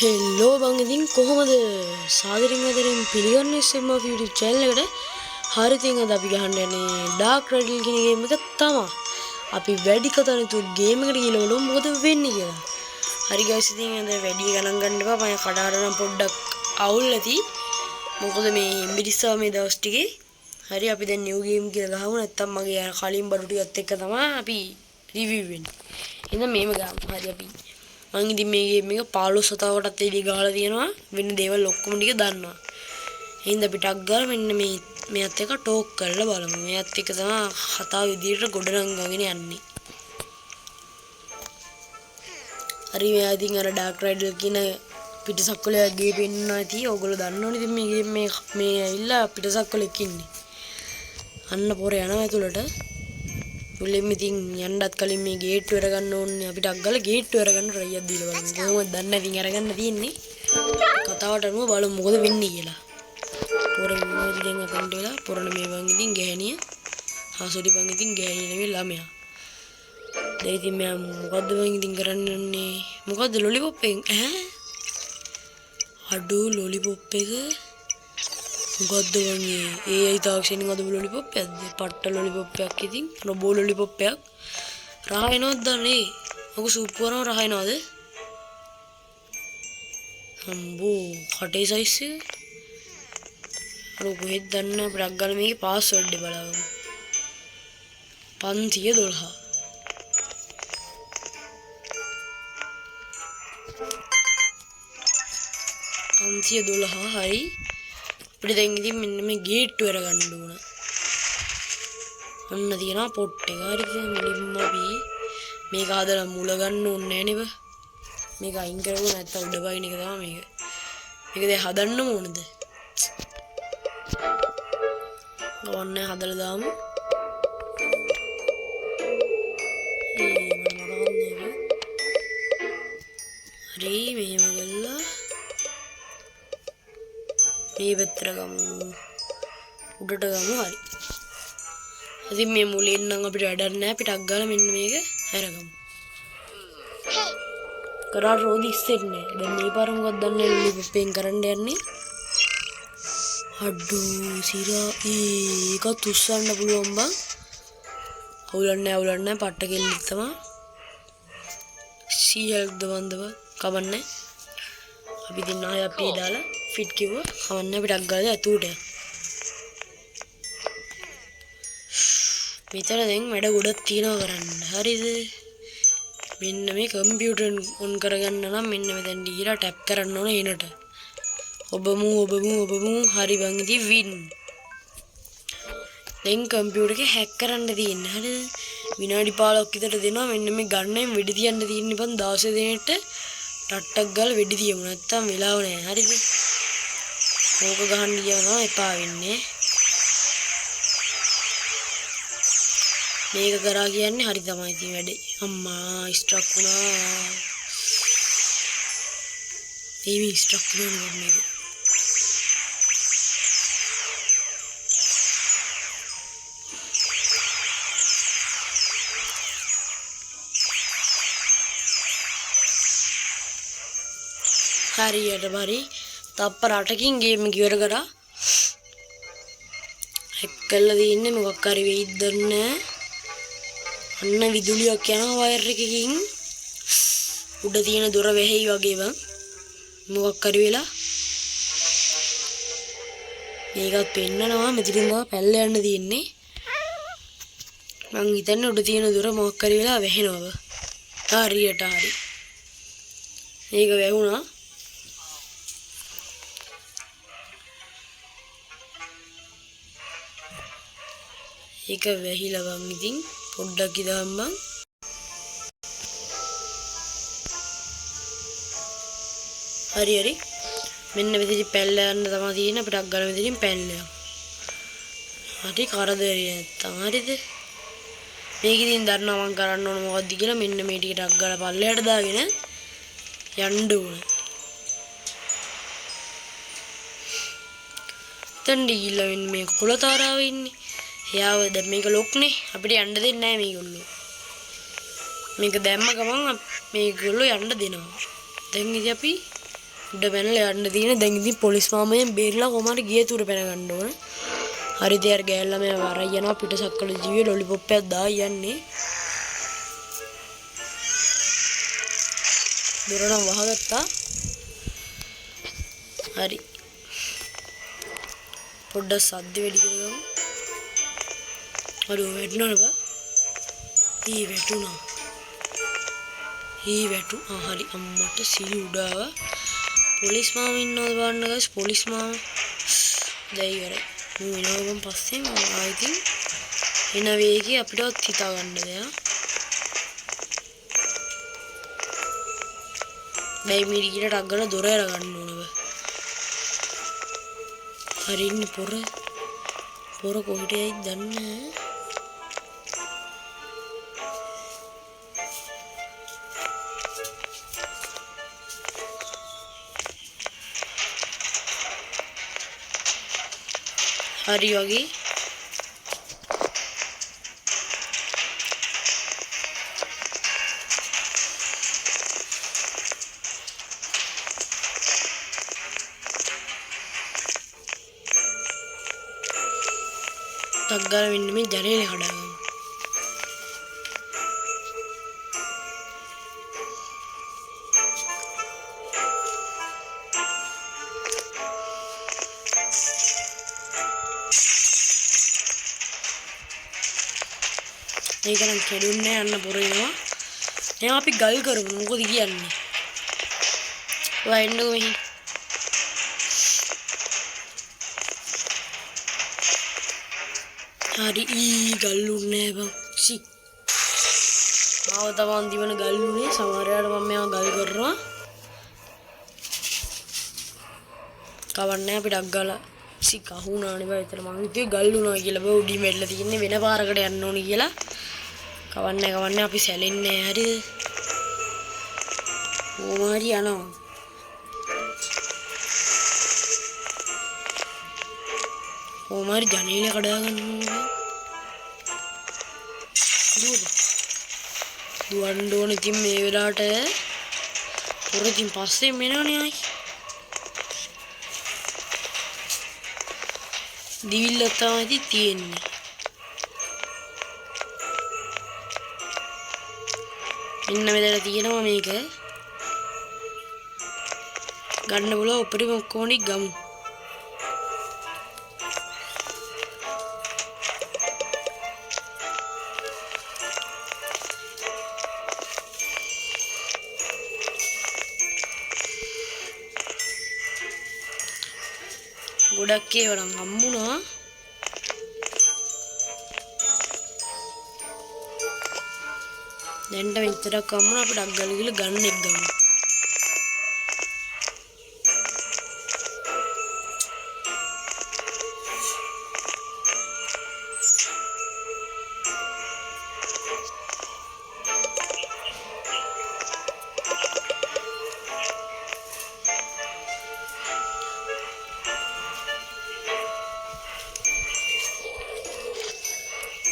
හෙල්ලෝ බං ඉතින් කොහොමද සාදරයෙන් අදරින් පිළිගන්නේ SMF YouTube channel එකට. හරි ඉතින් අද අපි ගහන්න යන්නේ Dark Riddle කියන ගේම් එක තමයි. අපි වැඩි කතා නැතුව ගේම් එකට ගිහලා බලමු මොකද වෙන්නේ කියලා. හරි guys ඉතින් අද වැඩි ගණන් ගන්න එපා. මම කඩාරනම් පොඩ්ඩක් අවුල් ඇති. මොකද මේ එම්බිරිස්සාව මේ දවස් ටිකේ. හරි අපි දැන් new game කියලා ගහමු. නැත්තම් මගේ කලින් බඩු ටිකත් එක්ක තමයි අපි review වෙන්නේ. එහෙනම් මේම ගමු. හරි අපි මං ඉතින් මේ ගේම් එක 15 සතාවකටත් එළිය ගහලා තියෙනවා. වෙන දේවල් ඔක්කොම ටික දන්නවා. එහෙනම් අපි ටක් ගාලා මෙන්න මෙයත් එක්ක ටෝක් කරලා බලමු. මෙයත් එක්ක තමයි කතාව විදියට ගොඩනංගගෙන යන්නේ. හරි මෙයා ඉතින් අර ඩාර්ක් රයිඩල් කියන පිටසක්වලේ ගේ පෙන්නවා ඇති. ඔයගොල්ලෝ දන්නවනේ ඉතින් මේ ගේම් මේ ඇවිල්ලා පිටසක්වලෙක් ඉන්නේ. අන්න පොර යනවා ඇතුළට. මුලින්ම ඉතින් යන්නත් කලින් මේ ගේට්ටුව අරගන්න ඕනේ. අපිට අග්ගල ගේට්ටුව අරගන්න try එකක් දීලා බලමු. කොහොමද දන්නේ ඉතින් අරගන්න තියෙන්නේ. කතාවට අනුව බලමු මොකද වෙන්නේ කියලා. පොර මොකදෙන් අතන්ට වෙලා පොරණ මේ වං ඉතින් ගැහණිය. හාසොටි බං ඉතින් ගැහණිය නෙවෙයි ළමයා. දැන් ඉතින් මම මොකද්ද බං ඉතින් කරන්නේ? මොකද්ද ලොලිපොප් එක? අඩෝ ලොලිපොප් එක මොකද්ද වගේ ඒ තාක්ෂණික අද ලොලිපොප් එකක්ද? පට්ට ලොලිපොප් එකක් ඉතින් රොබෝ ලොලිපොප් එකක්. රහ එනවද දන්නේ? ඔක සූප් කරනවා රහ එනවද? අම්බෝ කටේ සයිස් එක. අර කොහෙද දන්නේ අපිට ගාලා මේකේ පාස්වර්ඩ් එක බලමු. 512 512 හරි. අපිට දැන් ඉතින් මෙන්න මේ ගේට්ටුව අරගන්න ඕන. ඔන්න තියනවා පොට් එක. හරි ඉතින් මුලින්ම අපි මේක හදලා මුල ගන්න ඕනේ නෑනේ බ. මේක අයින් කරගන්න නැත්තම් උඩ බයින් එක තමයි මේක. මේක දැන් හදන්නම ඕනද? ගවන්නේ හදලා දාමු. හරි මෙහෙම ගල්ලා මේ පැත්තට ගමු. උඩට ගමු. හරි. ඉතින් මේ මුලින් නම් අපිට වැඩක් නැහැ. අපිට අක් ගාලා මෙන්න මේක අරගමු. කරා රෝදි ඉස්සෙන්නේ. දැන් මේ පාර මොකක්ද දන්නේ ලොලිපොප්පෙන් කරන්න යන්නේ. අඩෝ සිරා ඒකත් උස්සන්න පුළුවන් බං. අවුලන්නේ පට්ට කෙල්ලෙක් තමයි. සීහල්ද වන්දව කවන්නේ. අපි ඉතින් ආයෙ අපි දාලා ෆිට කිව්වා. කවන්න අපිට අක් ගාලා ඇතුළට. මෙතන දැන් වැඩ ගොඩක් තියෙනවා කරන්න. හරිද? මෙන්න මේ කම්පියුටර් ඔන් කරගන්න නම් මෙන්න මෙතන දීලා ටැප් කරන්න ඕන එනට. ඔබමු හරි බං ඉතින් වින්. දැන් කම්පියුටර් එක හැක් කරන්න තියෙන්නේ. හරිද? විනාඩි 15ක් විතර දෙනවා. මෙන්න මේ ගන්නෙන් වෙඩි තියන්න තියෙන්නේ බං 16 දිනෙට ටට්ටක් ගාලා වෙඩි තියමු. නැත්තම් වෙලාව නැහැ. හරිද? ඕක ගහන්න ගියම එපා වෙන්නේ. මේක කරා කියන්නේ හරි තමයි ඉතින් වැඩේ. අම්මා ස්ට්‍රක් වුණා. මේ ස්ට්‍රක් වුණා මේක. හරියට බරි තප්පර 8කින් ගේම් එක ඉවර කරා. හැක් කරලා තියෙන්නේ මොකක් හරි වෙයිද දන්නේ. අන්න විදුලියක් යනවා වයර් එකකින්. උඩ තියෙන දොර වැහෙයි වගේ බං. මොකක් හරි වෙලා. මේකත් පෙන්නනවා මෙතනින් තමයි පැල්ල යන්න තියෙන්නේ. මං හිතන්නේ උඩ තියෙන දොර මොකක් හරි වෙලා වැහෙනවා බ. හරියට හරි. මේක වැහුණා. ඒක වැහිලා බං ඉතින් පොඩ්ඩක් ඉදම් බං. හරි මෙන්න මෙතන පැල්ල යන්න තමයි තියෙන්නේ. අපිට අක් ගාලා මෙතනින් පැල්ල යමු. හරි කරදරේ නැත්තම් හරිද? මේක ඉතින් දන්නවා මං කරන්න ඕන මොකද්ද කියලා. මෙන්න මේ ටිකට අක් ගාලා පල්ලයට දාගෙන යන්න ඕන. දැන් දීලා මෙන්න මේ කොළතාරාවේ ඉන්නේ. එයාව දැන් මේක ලොක්නේ. අපිට යන්න දෙන්නේ නැහැ මේගොල්ලෝ. මේක දැම්ම ගමන් මේගොල්ලෝ යන්න දෙනවා. දැන් ඉතින් අපි උඩ පැනලා යන්න තියෙන. දැන් ඉතින් පොලිස් මාමයෙන් බේරිලා කොහමද ගියේ තුර පැන ගන්න ඕන. හරිද යාර ගෑල්ලා මේ වරයි යනවා පිටසක්වල ජීවිය ලොලිපොප් එකක් දා යන්නේ. දොර නම් වහගත්තා. හරි. පොඩ්ඩක් සද්ද වැඩි කරගමු. හරි වැටුණාද බා? ඊ වැටුණා. හරි අම්මට සිහි උඩාව. පොලිස් මාම ඉන්නවද බලන්න guys. පොලිස් මාම දැන් ඉවරයි. මම එනවගම පස්සේ මම ආයිතින් එන වේගය අපිටවත් හිතා ගන්න දෙයක්. දැන් මේ ඊට අග්ගල දොර ඇර ගන්න ඕන බෑ. හරි ඉන්නේ පොර කොහෙට යයිද දන්නේ නැහැ. හරි වගේ තග්ගාල වෙන්න මේ ජනේලේ කඩාගමු. මේක නම් කැඩුන්නේ යන්න පොර එනවා. එහෙනම් අපි ගල් කරමු. මොකද කියන්නේ? ඔයා එන්නකෝ මෙහි. හරි ගල්ුන්නේ බං. සි. මාව තමන් දිවන ගල්ුනේ සමහරයාට මම මේවා ගල් කරනවා. කවන්නේ අපිට අග්ගලා කහුණානේ බා. එතන මං හිතුවේ ගල්ුණා කියලා. බා උඩින් වැටලා තියන්නේ වෙන පාරකට යන්න ඕනි කියලා. කවන්නේ අපි සැලෙන්නේ හරිද? ඕමාරි යනවා. ඕමාරි ජනේලේ කඩා ගන්න ඕනේ. දුවන්න ඕනේ ඉතින් මේ වෙලාවට. පොර ඉතින් පස්සේ මෙනවනේ ආයි. දිවිල්ල තමයි තියෙන්නේ. මෙන්න මෙතන තියෙනවා මේක. ගන්න බුල උඩරිම ඔක්කොම ගමු. ගොඩක් ඒවා නම් හම්බුණා. දැන්ට මෙච්චරක් හම්බුණා. අපිට අග්ගල ගිහලා ගන්න එක ගමු.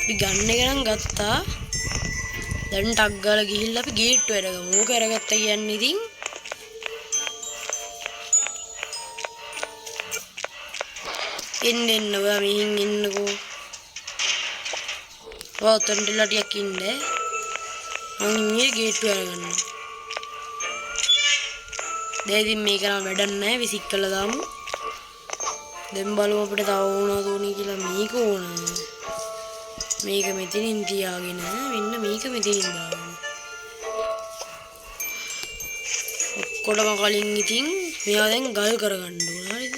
අපි ගන්න එක නම් ගත්තා. දැන් ටක් ගාලා ගිහිල්ලා අපි ගේට්ටුව අරගමු. ඕක අරගත්තා කියන්නේ ඉතින් එන්න ඔයා මෙහින් එන්නකෝ. ඔයා උතන්ටලා ටිකක් ඉන්න. මම මේ ගේට්ටුව අරගන්නවා. දැන් ඉතින් මේක නම් වැඩක් නැහැ. විසික් කළා දාමු. දැන් බලමු අපිට තව ඕනද ඕනි කියලා. මේක ඕන. මේක මෙතනින් තියාගෙන මෙන්න මේක මෙතනින් දාන්න. ඔක්කොටම කලින් ඉතින් මෙයා දැන් ගල් කරගන්න ඕන. හරිද?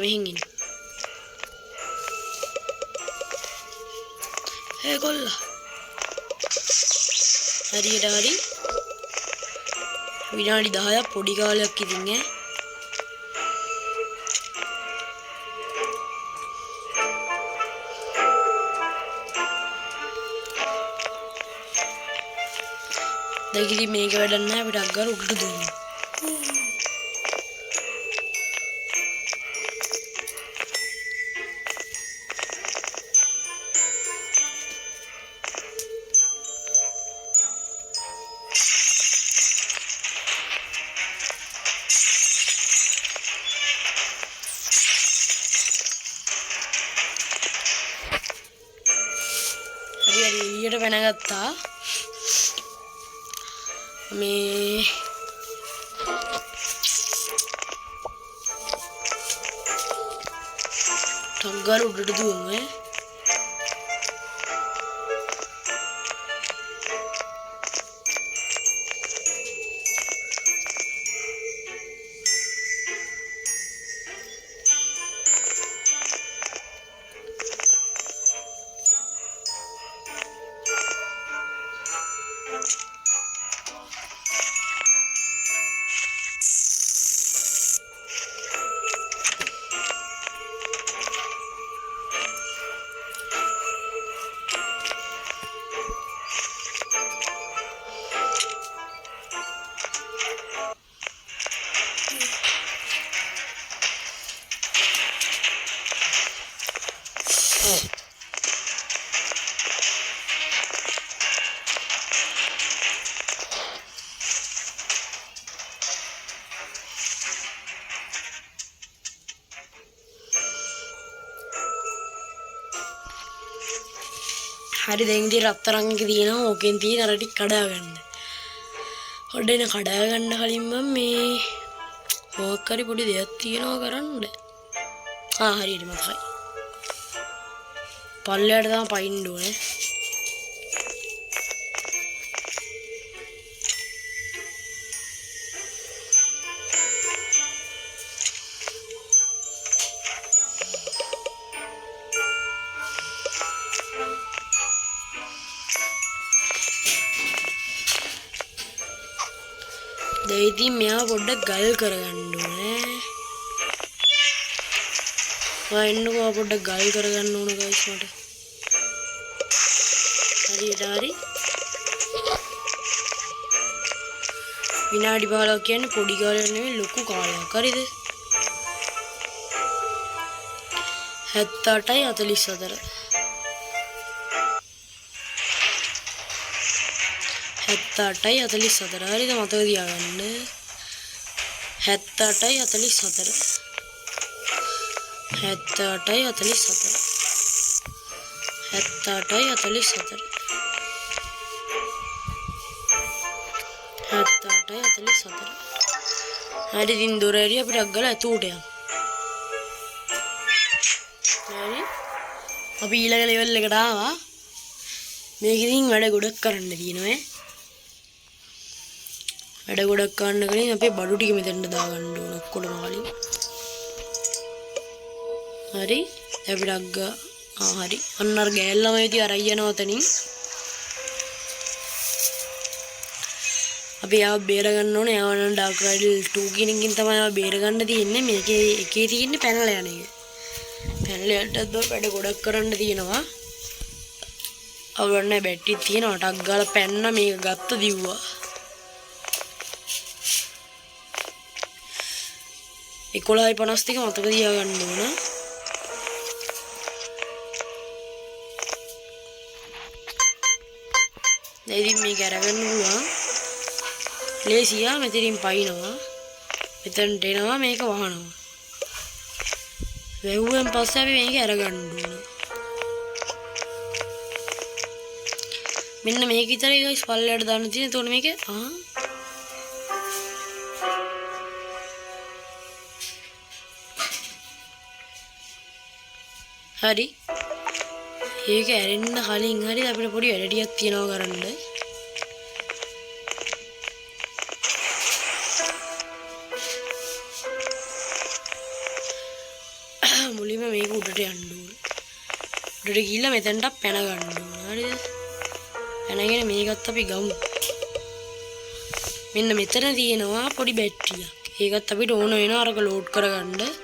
මෙහින් ඉන්න. කොල්ලා. හරියට හරි. විනාඩි 10ක් පොඩි කාලයක් ඉතින් ඈ. දැන් ඉතින් මේක වැඩක් නැහැ. අපිට අග්ගල උඩට දුන්නා. එළියට පැනගත්තා. මේ ටග්ගාල උඩට දුවමු. හරි දැන් ඉතින් රත්තරන් එක තියෙනවා. ඕකෙන් තියෙන අර ටික කඩා ගන්න. හොඩේන කඩා ගන්න කලින් මම මේ මොකක් හරි පොඩි දෙයක් තියෙනවා කරන්න. හරියට මතකයි. පල්ලයට තමයි පයින්න ඕනේ. ඉතින් මෙයා පොඩ්ඩක් ගල් කරගන්න ඕනේ. එන්නකෝ පොඩ්ඩක් ගල් කරගන්න ඕන ගයිස් මට. හරියට හරි. විනාඩි 15ක් කියන්නේ පොඩි කාලයක් නෙවෙයි ලොකු කාලයක්. හරිද? 78යි 44. 78යි 44. හරිද? මතක තියාගන්න. 78යි 44. 78යි 44. 78යි 44. 78යි 44. හරි ඉතින් දොර ඇරිය අපිට අග්ගලා ඇතුළට යන්න. හරි. අපි ඊළඟ ලෙවල් එකට ආවා. මේක ඉතින් වැඩ ගොඩක් කරන්න තියෙනවා. වැඩ ගොඩක් ගන්න කලින් අපේ බඩු ටික මෙතෙන්ට දාගන්න ඕන ඔක්කොම කලින්. හරි. අපිට අග්ගා හරි. අන්න අර ගෑල්ලම ඉතින් අර යනවා තනින්. අපි ආව බේර ගන්න ඕනේ. ආවනම් ඩාර්ක් රයිඩල් 2 කියන එකකින් තමයි ආව බේර ගන්න තියෙන්නේ. මේකේ එකේ තියෙන්නේ පැනලා යන එක. පැනලා යන්නත් වැඩ ගොඩක් කරන්න තියෙනවා. අවුලක් නැහැ බැටරි තියෙනවා. ටක් ගාලා පැන්න මේක ගත්ත දිව්වා. 11:52 මතක තියාගන්න ඕන. දැන් ඉතින් මේක අරගන්න පුළුවන්. ලේසියා මෙතනින් පයින්නවා. මෙතනට එනවා මේක වහනවා. වැහුවෙන් පස්සේ අපි මේක අරගන්න ඕන. මෙන්න මේක විතරයි ගයිස් පල්ලයට දාන්න තියෙන්නේ. එතකොට මේක හරි. ඒක ඇරෙන්න කලින් හරි අපිට පොඩි වැඩ ටිකක් තියනවා කරන්න. මුලින්ම මේක උඩට යන්න ඕන. උඩට ගිහිල්ලා මෙතනට පැන ගන්න ඕන. හරිද? පැනගෙන මේකත් අපි ගමු. මෙන්න මෙතන තියෙනවා පොඩි බැටරියක්. ඒකත් අපිට ඕන වෙනවා අරක ලෝඩ් කරගන්න.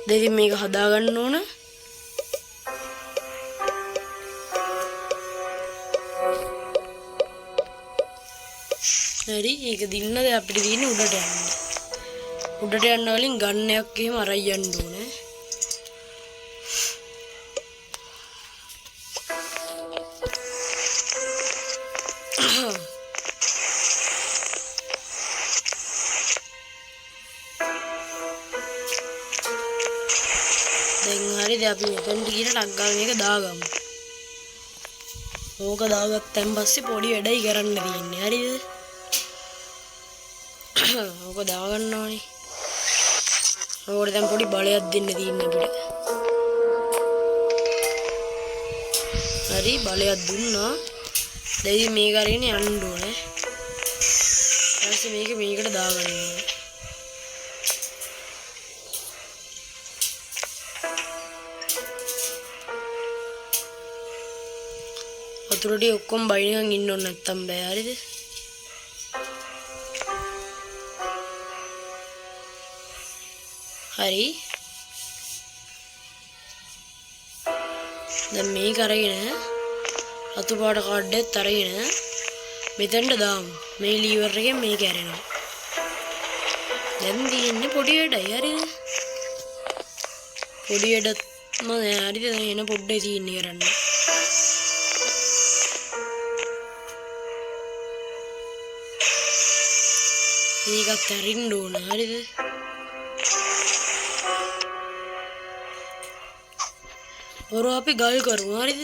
දැන් මේක හදා ගන්න ඕන. හරි ඒක දින්නද අපිට තියෙන්නේ උඩට යන්න. උඩට යන්න වලින් ගන්නයක් එහෙම අරයි යන්න ඕනේ. දැන් හරිද අපි මෙතනට ගිහින් ටක් ගාලා මේක දාගමු. ඕක දාගත්තන් පස්සේ පොඩි වැඩයි කරන්න තියෙන්නේ. හරිද? ඕක දාගන්න ඕනේ. ඕකට දැන් පොඩි බලයක් දෙන්න තියෙන්නේ අපිට. හරි බලයක් දුන්නා. දැන් මේක අරගෙන යන්න ඕනේ. ඊපස්සේ මේක මේකට දාගන්න ඕනේ. වතුරට ඔක්කොම බයිනිකන් ඉන්න ඕන නැත්තම් බෑ. හරිද? හරි. දැන් මේක අරගෙන රතු පාට කාඩ් එකත් අරගෙන මෙතනට දාමු. මේ ලීවර් එකෙන් මේක ඇරෙනවා. දැන් තියෙන්නේ පොඩි වැඩයි. හරිද? පොඩි වැඩත් මම හරිද දැන් එන පොඩ්ඩේ තියෙන්නේ කරන්න. මේකත් අරින්න ඕන. හරිද? ඔරෝ අපි ගල් කරමු. හරිද?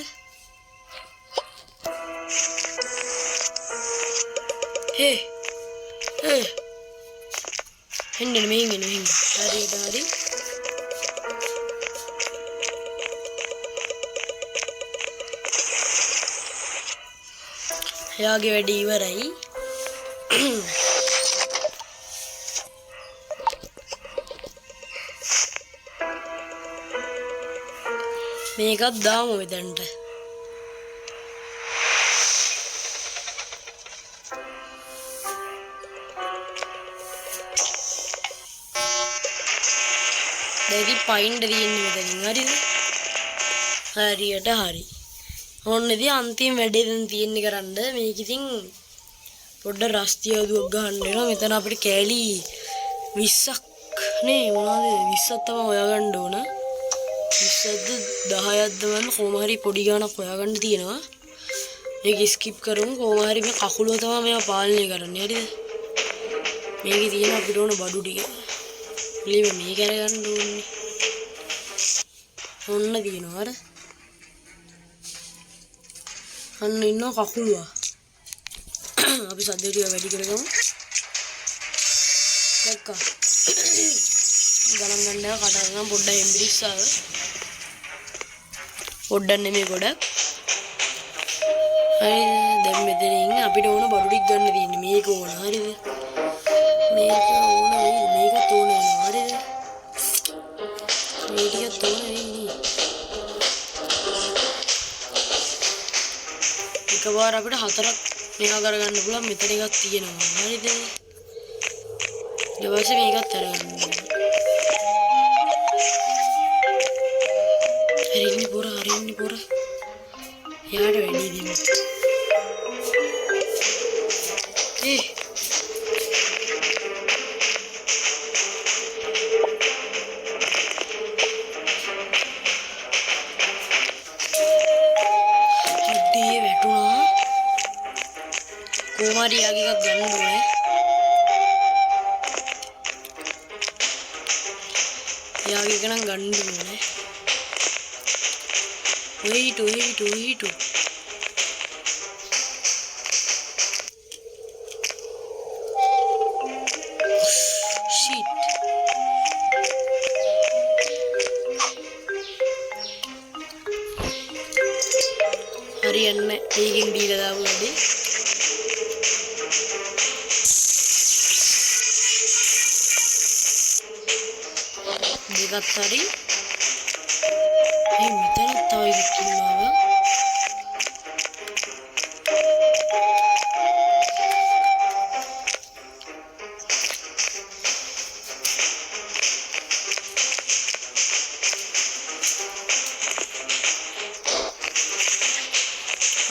හේ එන්න මෙහෙන් එන්න මෙහෙන්. හරියට හරි. එයාගේ වැඩ ඉවරයි. මේකත් දාමු මෙතනට. දැන් පයින්ඩ තියෙන්නේ මෙතනින්. හරිද? හරියට හරි. ඔන්න ඉතින් අන්තිම වැඩේ දැන් තියෙන්නේ කරන්න. මේක ඉතින් පොඩ්ඩක් රස්තිය දුවක් ගහන්න වෙනවා. මෙතන අපිට කෑලි 20ක් නේ මොනවද 20ක් තමයි හොයාගන්න ඕන. 20ක්ද 10ක්ද වань කොහොම හරි පොඩි ගාණක් හොයාගන්න තියෙනවා. මේක ස්කිප් කරමු. කොහොම හරි මේ කකුලව තමයි මේවා පාලනය කරන්නේ. හරිද? මේකේ තියෙන අපිට ඕන බඩු ටික. ඉතින් මේක අරගන්න ඕනේ. ඔන්න දිනවා අර. අන්න ඉන්න කකුලව. අපි සද්දේ ටික වැඩි කරගමු. දැක්කා. ගණන් ගන්න කඩන පොඩ්ඩක් එම්බිරිස්සාව. පොඩ්ඩක් නෙමෙයි ගොඩක්. හරි දැන් මෙතනින් අපිට ඕන බඩු ටික ගන්න තියෙන්නේ. මේක ඕන. හරිද? මේක ඕන මේකත් ඕන වෙනවා. හරිද? මේ ටිකත් ඕන වෙන්නේ. එකපාර අපිට 4ක් මේවා කරගන්න පුළුවන්. මෙතන එකක් තියෙනවා. හරිද? ඊට පස්සේ මේකත් අරගන්න. හරින්නේ පොර හරින්නේ පොර. යාට වැඩි දෙමු. හඩේ වැටුණා. කොමාරි යාගේ එකක් ගන්න ඕනේ. යාගේ එක නම් ගන්න ඕනේ. Wait. Shit. හරියන්නේ ඒකෙන් දීලා දාපු වැඩි. දෙකත් හරි. මේ මෙතන තව එකක් ඉන්නවා.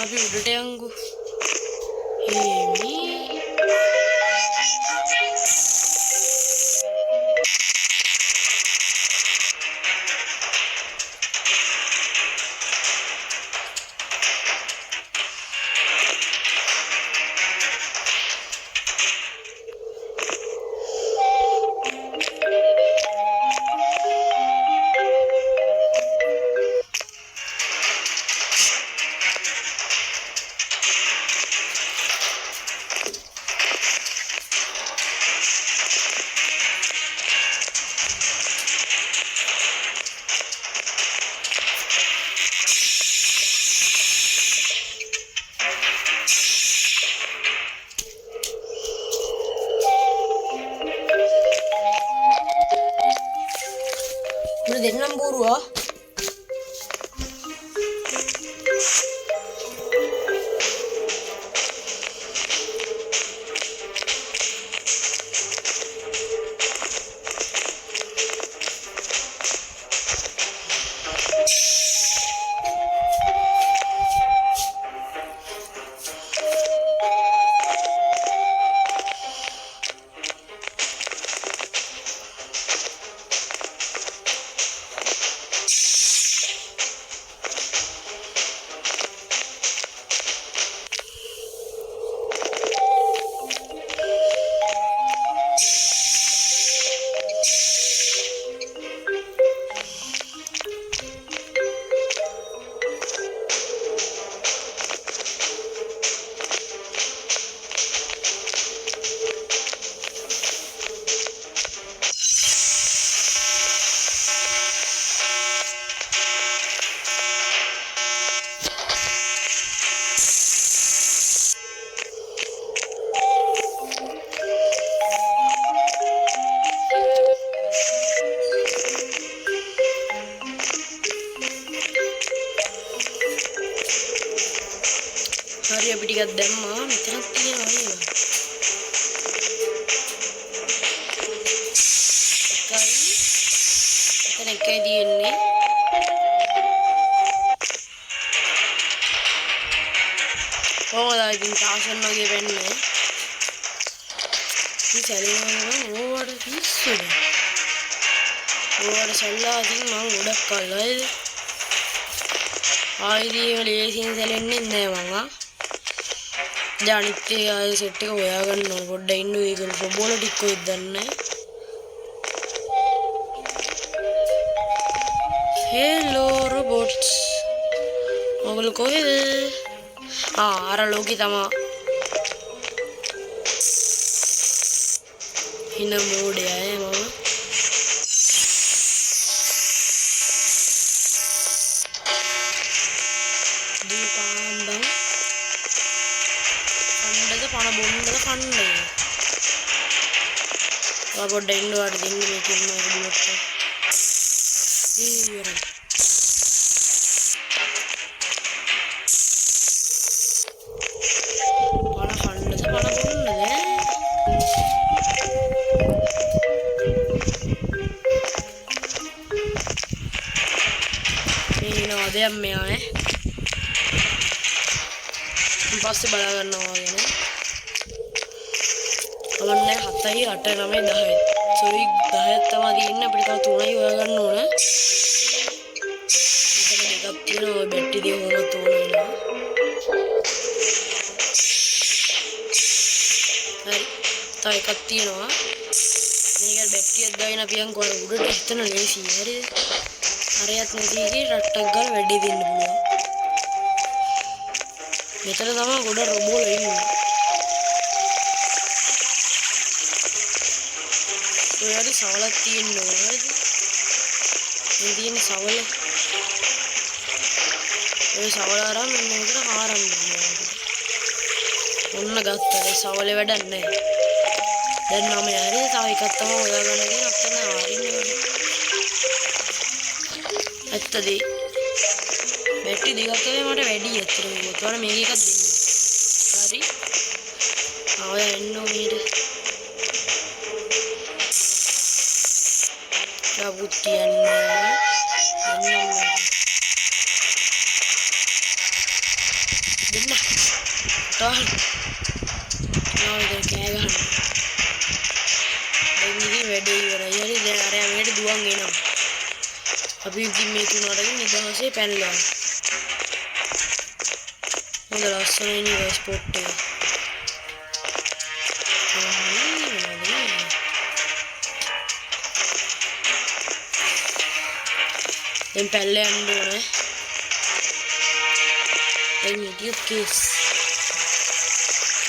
අපි උඩට යන්කෝ. මේ උන දෙන්නම් බෝරුවා හරි අපි ටිකක් දැම්මා මෙතනක් තියෙනවා නේද එකයි තියෙන්නේ කොහොමද ඉතින් තාෂන් වගේ වෙන්නේ ඉතින් සැලෙනවා ඕවට පිස්සුද ඕවට සල්ලා ඉතින් මම ගොඩක් කල්ලාද ආයිදී ලේසියෙන් සැලෙන්නේ නැහැ මම ජානිත් ආයෙ සෙට් එක හොයාගන්න ඕන පොඩ්ඩක් ඉන්න ඒක රොබෝල ටික කොහෙද දන්නේ හෙලෝ රොබොට්ස් ඔගොල්ලෝ කොහෙද අර ලෝකේ තමා හින මෝඩය මම දීපාන්දම් කණ්ඩද පණ බොන්නද කන්නේ පොඩ්ඩක් ඉන්න වාට දෙන්න මේක ඉන්න බුලට් ඉවරයි දෙයක් මෙයා පස්සේ බලා ගන්නවා වගේ නේ අවන්නේ 7යි 8 9 10යි සෝරි 10ක් තමයි තියෙන්නේ අපිට තව 3යි හොයාගන්න ඕන මෙතන දෙකක් තියෙනවා බැටරි දෙක හොමත් ඕන වෙනවා හරි තව එකක් තියෙනවා මේක බැටරියක් දාගෙන අපි යන්කෝ අර උඩට එතන ලේසි හරිද අරයත් නැතිගේ රට්ටක් ගාලා වැඩි දෙන්න පුළුවන්. මෙතන තමයි ගොඩ රොබෝල ඉන්නේ. ඔයාලි සවලක් තියෙන්න ඕන නේද? මේ තියෙන සවල. ඔය සවල අරන් මෙතන හාරන්න ඕනේ. ඔන්න ගත්තා. ඒ සවලේ වැඩක් නැහැ. දැන් මම යාරේ තව එකක් තමයි හොයාගන්න කියන අතන ආරින්නේ. ඇත්තදී බැටරි දෙකක් වගේ මට වැඩි ඇත්තටම මොකද මේක එකක් දෙන්න. හරි. ආව එන්න ඕනේ. ලබුත් කියන්නේ. දෙන්න. තාල්. නෝද කෑ ගන්න. දෙන්නේ වැඩේ ඉවරයි. හරි දැන් අරයා මෙහෙට දුවන් එනවා. අපි ඉතින් මේ තුන අරගෙන නිදහසේ පැනලා හොඳ ලස්සනයි නේ ස්පොට් එක දැන් පැනලා යන්න ඕනේ දැන් ඉතින් කේස්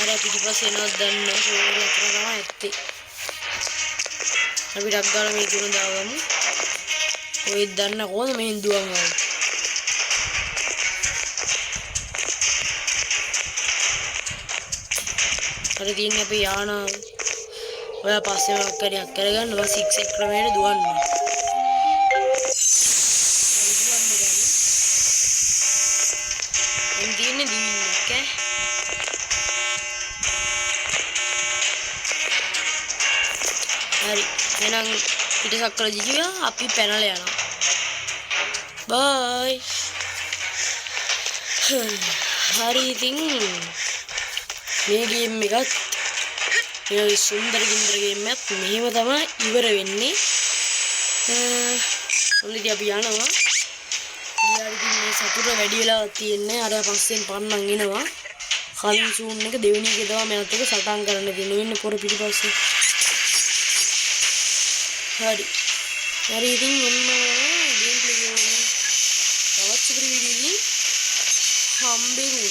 අර පිටිපස්සේ එනවත් දන්නේ නැහැ ඒක අතර තමයි ඇත්තේ අපි ඩක් ගාලා මේ තුන දාගමු ඔය දන්න කොහොමද මේ හින්දුවන් ආවේ අර තියෙන්නේ අපි යානා ඔයා පස්සේ මොකක් කරයක් කරගන්න ඔයා 6 ක්‍රමයට දුවන්න හරි එහෙනම් පිටසක් කරලා ජීවියා අපි පැනලා යනවා බයි හරි ඉතින් මේ ගේම් එකත් මේ සුන්දර ගින්දර ගේම් එකත් මෙහෙම තමයි ඉවර වෙන්නේ ඔන්න ඉතින් අපි යනවා ඊළඟ ඉතින් මේ සතුට වැඩි වෙලා තියෙන්නේ අර පස්සෙන් පන්නන් එනවා කලින් සූන් එක දෙවෙනි එකේ තමයි මනත් එක සටහන් කරන්න තියෙන්නේ වෙන්නේ පොර පිටිපස්සේ හරි ඉතින් ඔන්න ගේම් ප්ලේ කරනවා තවත් සුපිරි වීඩියෝ එකකින් හම්බෙමු